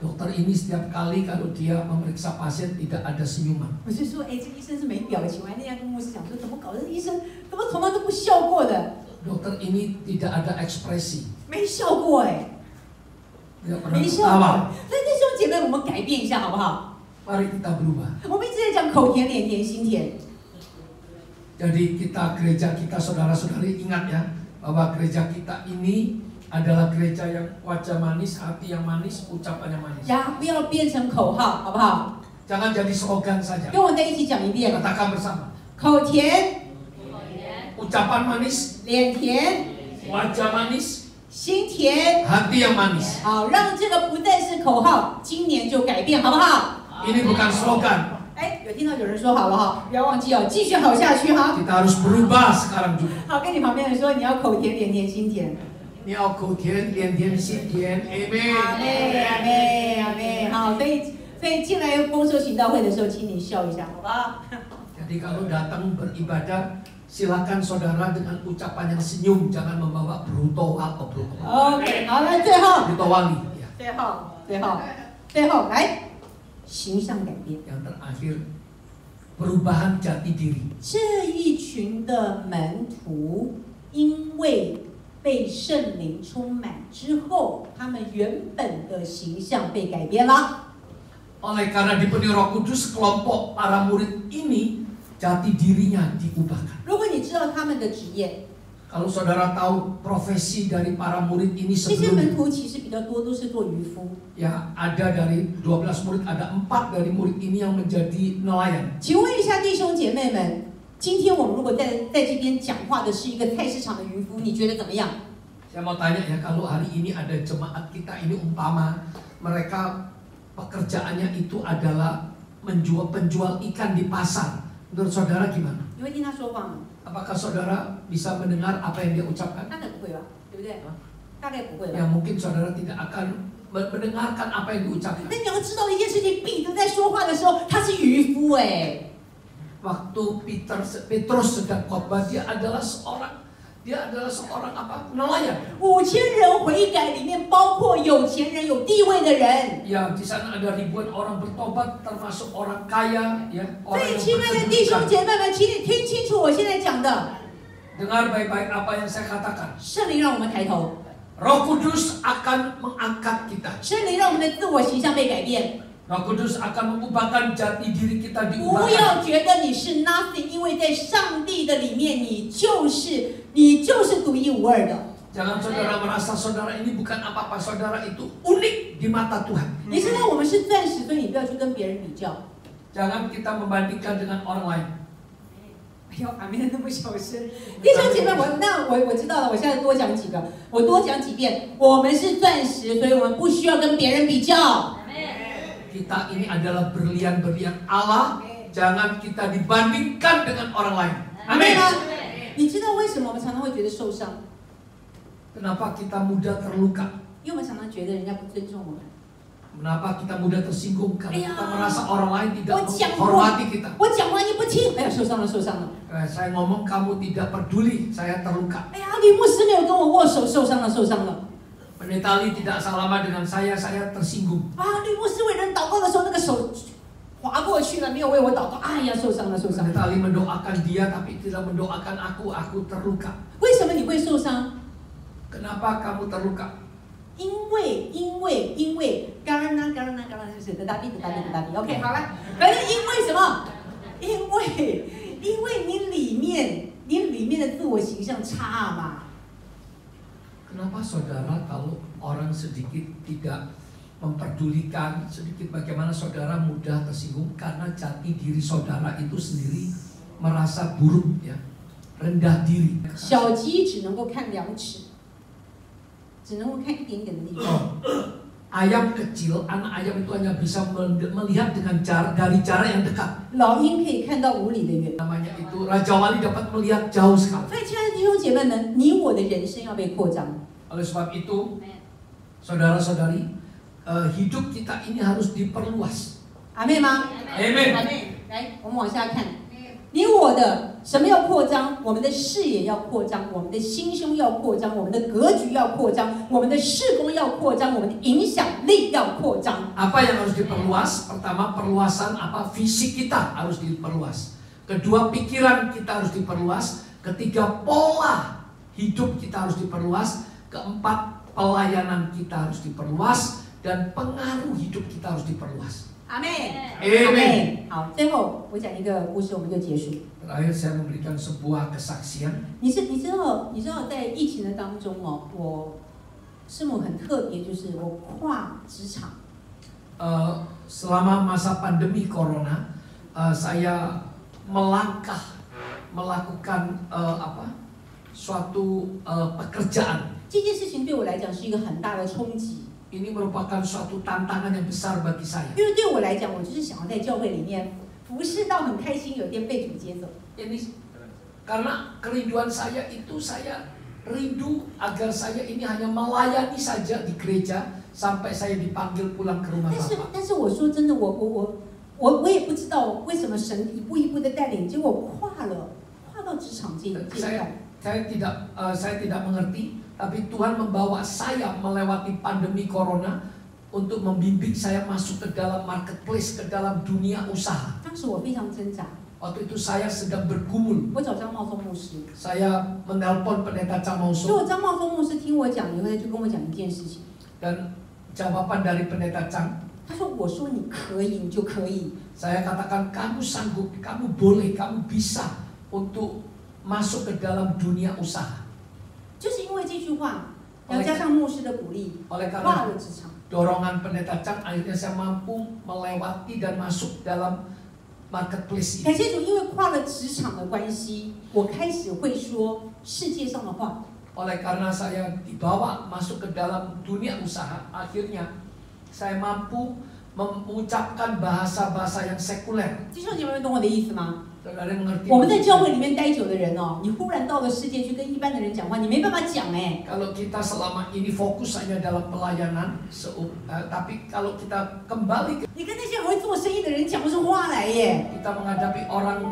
dokter ini setiap kali kalau dia memeriksa pasien tidak ada senyuman. 我就说，哎，这个医生是没表情。我还那样跟牧师讲说，怎么搞的？医生怎么从来都不笑过的？ Dokter ini tidak ada ekspresi. 没笑过哎， Tidak pernah 没笑过。 tertawa. 所以弟兄姐妹，我们改变一下好不好？ Mari kita berubah. 我们一直在讲口甜、脸甜、心甜。 Jadi kita gereja kita saudara-saudari ingat ya bahwa gereja kita ini adalah gereja yang wajah manis, hati yang manis, ucapan yang manis. 呀，不要变成口号，好不好？ Jangan jadi slogan saja. 跟我在一起讲一遍： Katakan bersama. 口甜、 Ucapan manis, 脸甜、 wajah manis, 心甜。 hati yang manis. 好，让这个不再是口号，今年就改变，好不好？ Ini bukan slogan. 哎，有听到有人说好了哈，不要忘记哦，继续好下去哈。 Kita harus berubah sekarang juga. 好，跟你旁边人说，你要口甜、脸甜、心甜。 Ni ao口甜，脸甜心甜，Amen。阿妹，阿妹，阿妹，好，所以进来丰收行道会的时候，请你笑一下，好不好？ Jadi kalau datang beribadah, silakan saudara dengan ucapan yang senyum, jangan membawa bruto atau bruto. OK，好，来最后， Bruto wali. Ya. 最后，来，形象改变。 Yang terakhir, perubahan jati diri. 这一群的门徒，因为被圣灵充满之后，他们原本的形象被改变了。 Oleh karena dipenuhi Roh Kudus, kelompok para murid ini jati dirinya diubahkan. 如果你知道他们的职业， Kalau saudara tahu profesi dari para murid ini 这些门 sebelum 徒其实比较多都是做渔夫。 ya ada dari 12 murid ada 4 dari murid ini yang menjadi nelayan. 请问一下弟兄姐妹们，今天我们如果在这边讲话的是一个菜市场的渔夫，你觉得怎么样？ Saya mau tanya ya, kalau hari ini ada jemaat kita ini umpama mereka pekerjaannya itu adalah penjual ikan di pasar. Menurut saudara gimana? 你会听他说话吗？ Apakah saudara bisa mendengar apa yang dia ucapkan? 大概不会吧，对不对？大概不会 Ya 吧。 mungkin saudara tidak akan mendengarkan apa yang diucapkan. 那你要知道一件事情，彼得在说话的时候，他是渔夫哎。 Waktu Petrus sedang khotbah, dia adalah seorang apa? Nelayan. 5000人悔改里面包括有钱人、有地位的人。 Ya, di sana ada ribuan orang bertobat, termasuk orang kaya, ya, 所 orang 以， yang 亲爱的弟兄 berkedudukan. 姐妹们，请你听清楚我现在讲的。 Dengar baik-baik apa yang saya katakan. 圣灵让我们抬头， Roh Kudus akan mengangkat kita. 圣灵让我们的自我形象被改变。 Roh Kudus akan mengubahkan jati diri kita 不 diubahkan. 要觉得你是 nothing，因为在上帝的里面，你就是独一无二的。 Jangan saudara merasa saudara ini bukan apa-apa. Saudara itu unik di mata Tuhan. 你知道我们是钻石，所以你不要去跟别人比较。 Jangan kita membandingkan dengan orang lain. 哎呦，阿妹那么小声，弟兄姐妹，我知道了，我现在多讲几个，我多讲几遍。我们是钻石，所以我们不需要跟别人比较。 Kita ini adalah berlian-berlian Allah. Jangan kita dibandingkan dengan orang lain. 阿妹 Amin. 吗？你知道为什么我们常常会觉得受伤？ Kenapa kita mudah terluka? 因为我们常常觉得人家不尊重我们。 Kenapa kita mudah tersinggung? Karena kita merasa orang lain tidak Wajah menghormati kita. 我讲话你不听，哎呀，受伤了，受伤了。 Saya ngomong kamu tidak peduli, saya terluka. 哎呀，吕牧师没有跟我握手，受伤了，受伤了。 Pendeta Ali tidak salaman dengan saya tersinggung. 啊，吕牧师为人祷告的时候，那个手划过去了，没有为我祷告，哎呀，受伤了，受伤了。 Pendeta Ali mendoakan dia tapi tidak mendoakan aku terluka. 为什么你会受伤？ Kenapa kamu terluka? 因为，嘎啦，是不是？得大 B，OK， 好了，反正因为什么？因为你里面的自我形象差嘛。Kenapa saudara kalau orang sedikit tidak memperdulikan, sedikit bagaimana saudara mudah tersinggung karena jati diri saudara itu sendiri merasa buruk ya, rendah diri. 小鸡只能够看2尺。 只能够看一点点的地方。Ayam kecil, anak ayam itu hanya bisa melihat dengan dari jarak yang dekat. 老鹰可以看到5里的远。Namanya itu Raja Wali dapat melihat jauh sekali. 所以，亲爱的弟兄姐妹们，你我的人生要被扩张。 Oleh sebab itu, saudara-saudari, hidup kita ini harus diperluas. 阿妹吗？ Amen. 阿妹，来，我们往下看。 你我的什么要扩张？我们的视野要扩张，我们的心胸要扩张，我们的格局要扩张，我们的事工要扩张，我们的影响力要扩张。 Apa yang harus diperluas? Pertama, perluasan apa? Fisik kita harus diperluas. Kedua, pikiran kita harus diperluas. Ketiga, pola hidup kita harus diperluas. Keempat, pelayanan kita harus diperluas. Dan pengaruh hidup kita harus diperluas. 阿妹， Amen. 好，最后我讲一个故事，我们就结束。 Terakhir saya memberikan sebuah kesaksian. 你知道，在疫情的当中哦，我师母很特别，就是我跨职场。Selama masa pandemi corona, saya melakukan suatu pekerjaan. 这件事情对我来讲是一个很大的冲击。 Ini merupakan suatu tantangan yang besar bagi saya. 因为对我来讲，我就是想要在教会里面服侍到很开心，有天被主接走。 Ini karena kerinduan saya itu saya rindu agar saya ini hanya melayani saja di gereja sampai saya dipanggil pulang ke rumah Bapa. 但是我说真的，我也不知道为什么神一步一步的带领，结果跨到职场这一段。 Saya tidak mengerti. Tapi Tuhan membawa saya melewati pandemi corona untuk membimbing saya masuk ke dalam marketplace, ke dalam dunia usaha. 当时我非常挣扎。 Waktu itu saya sedang bergumul. 我找张茂松牧师。 Saya menelpon pendeta Chang Mao 结果 Sung. 张茂松牧师听我讲以后，他就跟我讲一件事情。 Dan jawaban dari pendeta Chang. 他说：“我说你可以，你就可以。” Saya katakan kamu sanggup, kamu boleh, kamu bisa untuk masuk ke dalam dunia usaha. 就是因为这句话，然后加上牧师的鼓励，跨了职场。 Dorongan pendeta Chang, akhirnya saya mampu melewati dan masuk dalam marketplace 感谢主，因为跨了职场的关系，我开始会说世界上的话。 Oleh karena saya dibawa masuk ke dalam dunia usaha, akhirnya saya mampu mengucapkan bahasa-bahasa yang sekuler. 弟兄姐妹们，懂我的意思吗？ mengerti. 我们在教会里面待久的人哦，你忽然到了世界去跟一般的人讲话，你没办法讲哎。 Kalau kita selama ini fokus hanya dalam pelayanan, tapi kalau kita kembali 你跟那些很会做生意的人讲不出话来耶。 kita menghadapi orang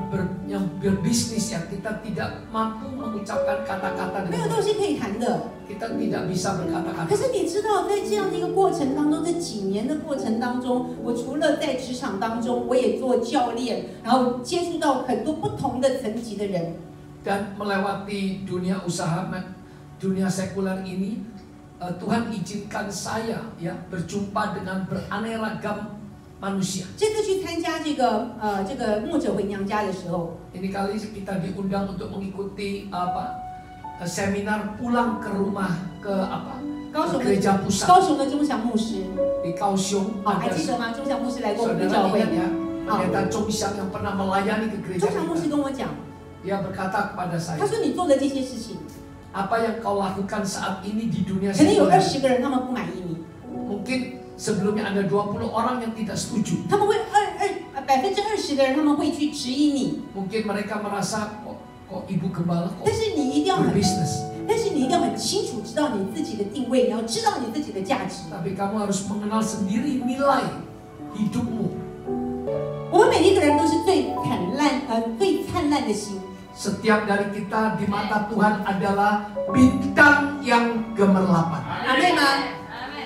yang berbisnis yang kita tidak mampu mengucapkan kata-kata 没有 dengan 东西可以谈的。 kita tidak bisa 可 berkata-kata. 是你知道，在这样的一个过程当中，这几年的过程当中，我除了在职场当中，我也做教练，然后接触到很多不同的层级的人。 Dan melewati dunia usaha, dunia sekuler ini, Tuhan izinkan saya ya berjumpa dengan beraneka manusia. 这次去参加这个牧者回娘家的时候， Ini kali kita diundang untuk mengikuti seminar pulang ke rumah ke gereja pusat 高雄的钟祥牧师， di Kaohsiung. 还记得吗？钟祥牧师来过我们的 Saudara 教会。 ingat ya, pendeta Chong Xiang yang pernah melayani ke gereja 钟祥牧师 kita. 跟我讲， Dia berkata kepada 他 saya, 说你做的这些事情， apa yang kau lakukan saat ini di dunia 可能有 sekuler, 20个人他们不满意你， mungkin sebelumnya ada 20 orang yang tidak setuju. 他们会20%的人他们会去质疑你， Mungkin mereka merasa kok ibu gembala 但 kok 是你一定要很， berbisnis. 但是你一定要很清楚知道你自己的定位，你要知道你自己的价值。 Tapi kamu harus mengenal sendiri nilai hidupmu. 我们每一个人都是最灿烂的心。 Setiap dari kita di mata Tuhan adalah bintang yang gemerlapan. 阿妹吗？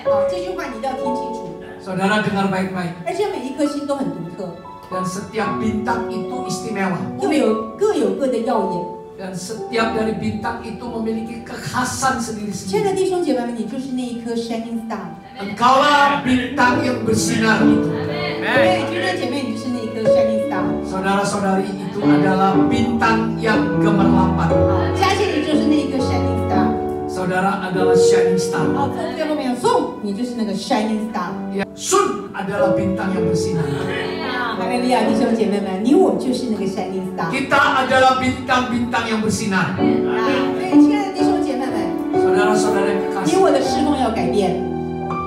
好，这句话你一定要听清楚。 Saudara dengar baik-baik. 而且每一颗心都很独特， Dan setiap bintang itu istimewa. 各有各的耀眼。Dan setiap dari bintang itu memiliki kekhasan 亲爱 sendiri-sendiri. 的弟兄姐妹们，你就是那一颗 shining star。 Engkaulah bintang yang bersinar itu. 对，弟兄姐妹，你就是那一颗 shining star。 Saudara-saudari, itu adalah bintang yang gemerlapan. 佳倩，你就是那一颗 shining star。 Saudara adalah shining star. 哦，最后面有送，你就是那个 shining star。 Ya, Sun adalah bintang yang bersinar. 哈利路亚，弟兄姐妹们，你我就是那个 shining star。 Kita adalah bintang-bintang yang bersinar. 所以，亲爱的弟兄姐妹们， Saudara-saudara yang 你 kekasih, 我的侍奉要改变，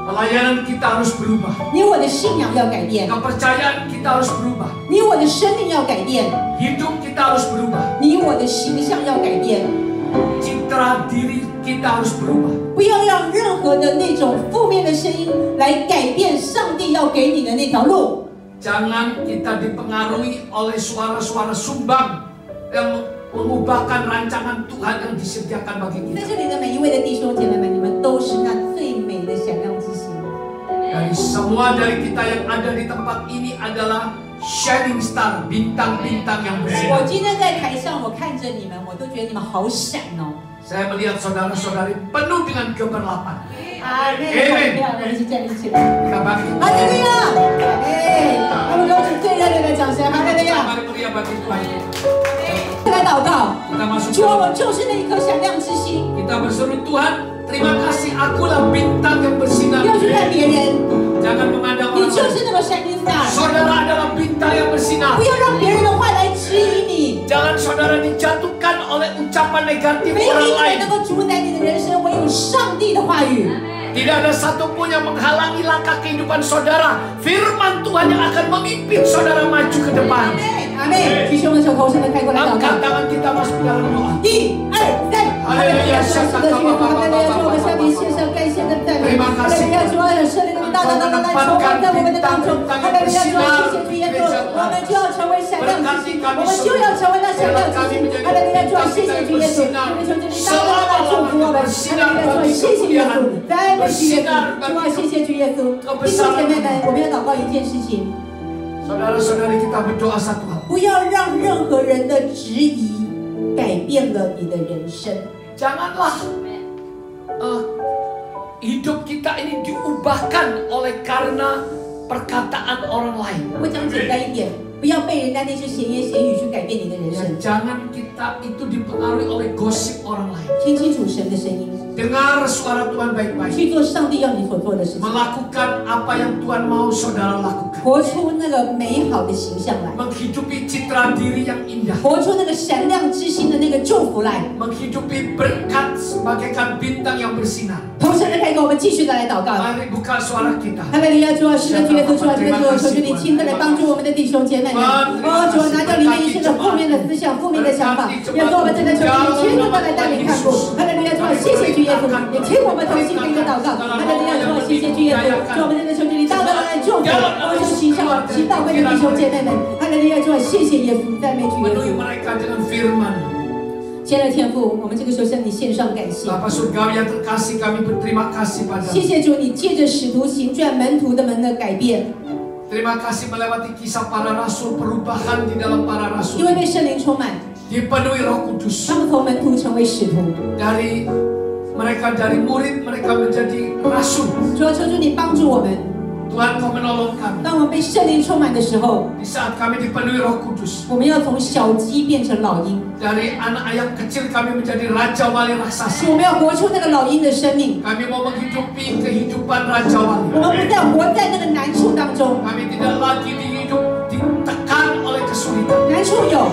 pelayanan kita harus berubah. 你我的信仰要改变， Kepercayaan kita harus berubah. 你我的生命要改变， Hidup kita harus berubah. 你我的形象要改变。 Citra diri kita harus berubah. 不要让任何的那种负面的声音来改变上帝要给你的那条路。 Jangan kita dipengaruhi oleh suara-suara sumbang yang mengubahkan rancangan Tuhan yang disediakan bagi 在 kita. 这里的每一位的弟兄姐妹们，你们都是那最美的闪亮之星。 Dari semua dari kita yang ada di tempat ini adalah shining star, bintang-bintang yang 我 bersinar. 今天在台上，我看着你们，我都觉得你们好闪哦。 Saya melihat saudara-saudari penuh dengan gemerlapan. 阿门！我们一起站立起来。 Kita bangkit. 哈利路亚！哎，我们有请最热烈的掌声！哈利路 Kita 亚！ mari meriah bagi Tuhan. 来祷告， Kita masuk 主啊，我 ke 就是那一颗闪亮之星， kita berseru Tuhan, terima kasih akulah bintang yang bersinar. 不要去看别人， Jangan memandang 你 orang 就 lain. 是那个 shining star， Saudara adalah bintang yang bersinar. 不要让别人的话来指引你。 Jangan saudara dijatuhkan oleh ucapan negatif 没有 orang 一个 lain. 人能够主宰你的人生，唯有上帝的话语。 Tidak ada satupun yang menghalangi langkah kehidupan saudara. Firman Tuhan yang akan memimpin saudara maju ke depan. 阿妹，举起我们的手，头伸的开过来祷 Angkat 告。 tangan kita masuk ke dalam doa. 一、二、三，哈利路亚！是的，主，哈利路亚！主，我们向你献上感谢的赞美。哈利路亚！主啊，圣灵的大大大大来充满在我们的当中。哈利路亚！主啊，谢谢主耶稣，我们就要成为闪亮之星，我们就要成为那闪亮之星。哈利路亚！主啊，谢谢主耶稣，我们求这里大大来祝福我们。哈利路亚！主啊，谢谢耶稣，赞美主耶稣。主啊，谢谢主耶稣。弟兄姐妹们，我们要祷告一件事情。 Saudara-saudari kita berdoa satu hal. 不要让任何人的质疑改变了你的人生。 Janganlah hidup kita ini diubahkan oleh karena perkataan orang lain. 我讲简单一点，不要被人家那些闲言闲语去改变你的人 Dan 生。 jangan kita itu dipengaruhi oleh gosip orang lain. 听清楚神的声音， Dengar suara Tuhan baik-baik. 去做上帝要你所做的事情， Melakukan apa yang Tuhan mau saudara lakukan. 活出那个美好的形象来， Menghidupi citra diri yang indah. 活出那个闪亮之心的那个祝福来。 Menghidupi berkat bagaikan bintang yang bersinar. 同时的开口，我们继续的来祷告。 Mari buka suara kita. 哈利路亚！主啊，是的，主耶稣，主啊，主耶稣，求求你亲自来帮助我们的弟兄姐妹们。哦，主啊，拿掉里面一切的负面的思想、负面的想法。耶稣，我们真的求求你亲自的来带领看顾。哈利路亚！主啊，谢谢主耶稣，也听我们同心的一个祷告。哈利路亚！主啊，谢谢主耶稣，主我们真的求求你大大的来祝福，我们求祈求祈祷会的弟兄姐妹们。哈利路亚！主啊，谢谢耶稣，赞美主耶 Penuhi 稣。 mereka dengan firman. 亲爱的天父，我们这个时候向你献上感谢。 Bapa Surgawi yang terkasih, kami berterima kasih 谢 padamu. 谢主，你借着使徒行传门徒的们的改变， Terima kasih melewati kisah para rasul, perubahan di dalam para 因为 rasul. 被圣灵充满， Dipenuhi Roh Kudus. 他们从门徒成为使徒。 Dari mereka dari murid, mereka menjadi rasul. 主要求主你帮助我们， Tuhan, Kau menolong kami. 当我们被圣灵充满的时候， Di saat kami dipenuhi Roh Kudus, 我们要从小鸡变成老鹰， dari anak ayam kecil kami menjadi raja wali 是 raksasa. 我们要活出那个老鹰的生命。 Kami mau menghidupi kehidupan raja 我 wali. 们不再活在那个难处当中， Kami tidak lagi ditekan oleh kesulitan. 难处有，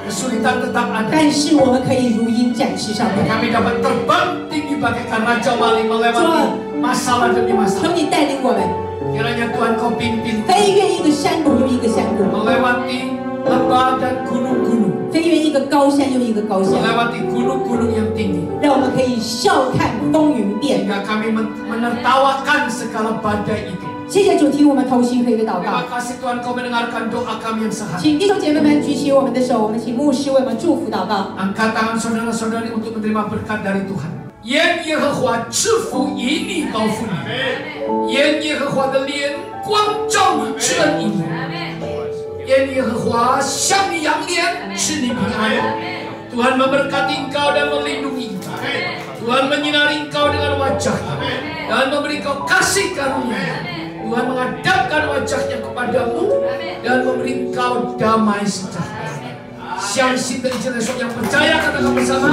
Kesulitan tetap ada. 但是我们可以如鹰展翅上腾。 Kami dapat terbang tinggi bagaikan raja wali melewati masalah demi 求 masalah. 你带领我们， Kiranya Tuhan Kau pimpin 飞越一个山谷又一个山谷， melewati lembah dan gunung-gunung, 飞越一个高山又一个高山， melewati gunung-gunung yang tinggi, 让我们可以笑看风云变。 sehingga kami menertawakan segala badai itu. 谢谢主，听我们同心合一的祷告 Terima。kasih Tuhan Kau mendengarkan doa kami yang sehari. 请弟兄姐妹们举起我们的手，我们请牧师为我们祝福祷告。 Angkat tangan saudara-saudari untuk menerima berkat dari Tuhan. 愿耶和华赐福以你高复你，愿耶和华的脸光照你，赐恩于你，愿耶和华向你扬脸，赐你平安。Tuhan memberkati engkau dan melindungi engkau. Tuhan menyinari engkau dengan wajah-Nya dan memberi engkau kasih karunia. Tuhan menghadapkan wajah-Nya kepadamu dan memberi engkau damai sejahtera. Siang Sinta International yang percaya, katakan bersama.